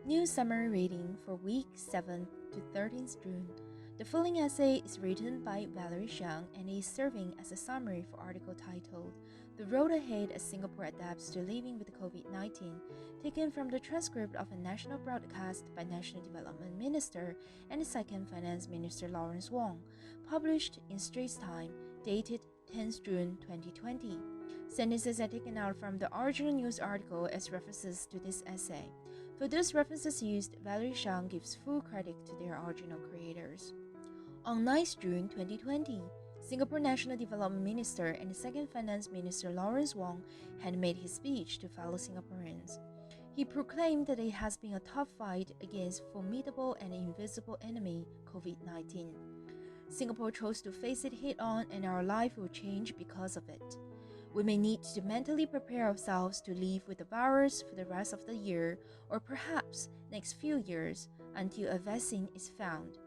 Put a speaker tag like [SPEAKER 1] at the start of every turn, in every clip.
[SPEAKER 1] New summary reading for week 7th to 13th June. The following essay is written by Valerie Shang and is serving as a summary for article titled The Road Ahead as Singapore Adapts to Living with COVID-19, taken from the transcript of a national broadcast by National Development Minister and Second Finance Minister Lawrence Wong, published in Straits Times, dated 10th June 2020. Sentences are taken out from the original news article as references to this essay. For those references used, Valerie Shang gives full credit to their original creators. On 9th June 2020, Singapore National Development Minister and Second Finance Minister Lawrence Wong had made his speech to fellow Singaporeans. He proclaimed that it has been a tough fight against formidable and invisible enemy, COVID-19. Singapore chose to face it head-on and our life will change because of it. We may need to mentally prepare ourselves to live with the virus for the rest of the year or perhaps next few years until a vaccine is found.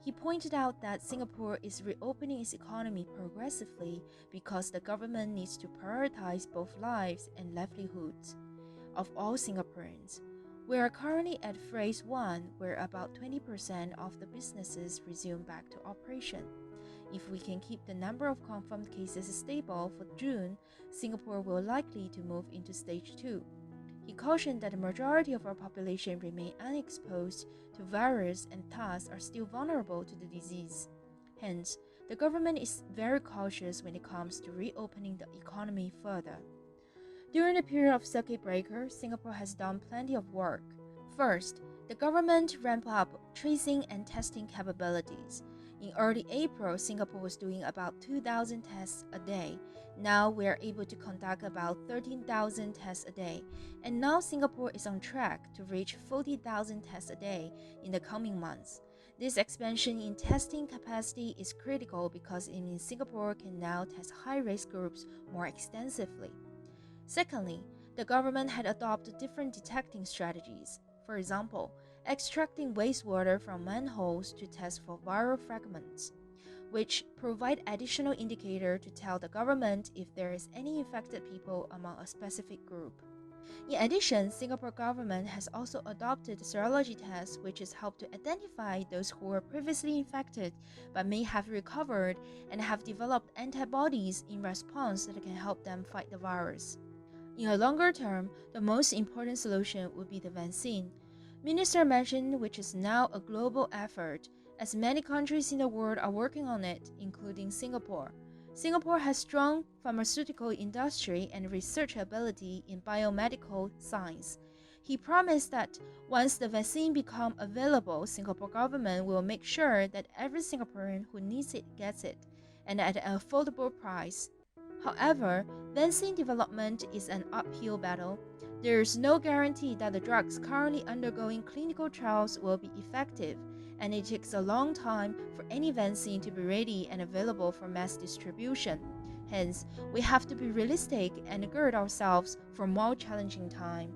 [SPEAKER 1] He pointed out that Singapore is reopening its economy progressively because the government needs to prioritize both lives and livelihoods of all Singaporeans. We are currently at phase 1 where about 20% of the businesses resume back to operation. If we can keep the number of confirmed cases stable for June, Singapore will likely to move into stage 2. He cautioned that the majority of our population remain unexposed to virus and thus are still vulnerable to the disease. Hence, the government is very cautious when it comes to reopening the economy further. During the period of circuit breaker, Singapore has done plenty of work. First, the government ramped up tracing and testing capabilities. In early April, Singapore was doing about 2,000 tests a day. Now we are able to conduct about 13,000 tests a day. And now Singapore is on track to reach 40,000 tests a day in the coming months. This expansion in testing capacity is critical because it means Singapore can now test high-risk groups more extensively. Secondly, the government had adopted different detecting strategies. For example, extracting wastewater from manholes to test for viral fragments, which provide additional indicator to tell the government if there is any infected people among a specific group. In addition, Singapore government has also adopted serology tests, which has helped to identify those who were previously infected but may have recovered and have developed antibodies in response that can help them fight the virus. In a longer term, the most important solution would be the vaccine. Minister mentioned which is now a global effort, as many countries in the world are working on it, including Singapore. Singapore has strong pharmaceutical industry and research ability in biomedical science. He promised that once the vaccine becomes available, Singapore government will make sure that every Singaporean who needs it gets it, and at an affordable price. However, vaccine development is an uphill battle. There is no guarantee that the drugs currently undergoing clinical trials will be effective, and it takes a long time for any vaccine to be ready and available for mass distribution. Hence, we have to be realistic and gird ourselves for a more challenging time.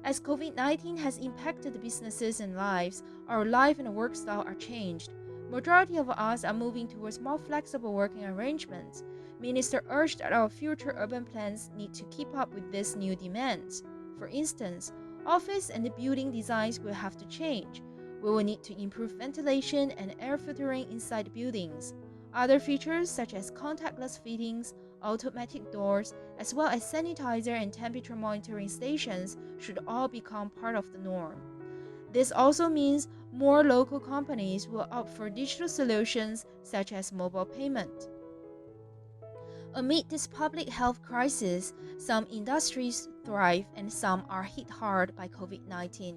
[SPEAKER 1] As COVID-19 has impacted the businesses and lives, our life and work style are changed. Majority of us are moving towards more flexible working arrangements. Minister urged that our future urban plans need to keep up with these new demands. For instance, office and building designs will have to change. We will need to improve ventilation and air filtering inside buildings. Other features such as contactless fittings, automatic doors, as well as sanitizer and temperature monitoring stations should all become part of the norm. This also means more local companies will opt for digital solutions such as mobile payment. Amid this public health crisis, some industries thrive and some are hit hard by COVID-19.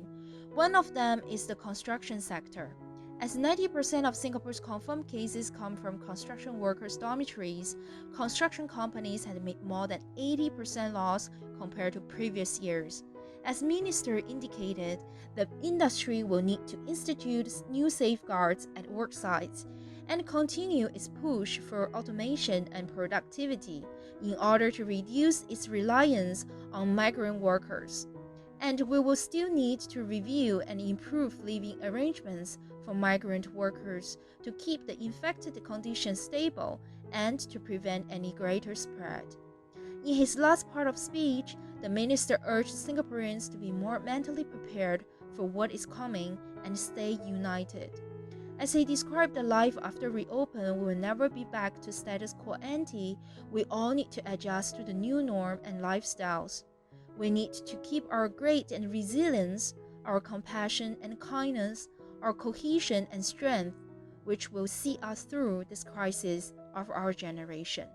[SPEAKER 1] One of them is the construction sector. As 90% of Singapore's confirmed cases come from construction workers' dormitories, construction companies had made more than 80% loss compared to previous years. As Minister indicated, the industry will need to institute new safeguards at work sites and continue its push for automation and productivity in order to reduce its reliance on migrant workers. And we will still need to review and improve living arrangements for migrant workers to keep the infected conditions stable and to prevent any greater spread. In his last part of speech, the minister urged Singaporeans to be more mentally prepared for what is coming and stay united. As he described the life after reopen will never be back to status quo ante, we all need to adjust to the new norm and lifestyles. We need to keep our grit and resilience, our compassion and kindness, our cohesion and strength, which will see us through this crisis of our generation.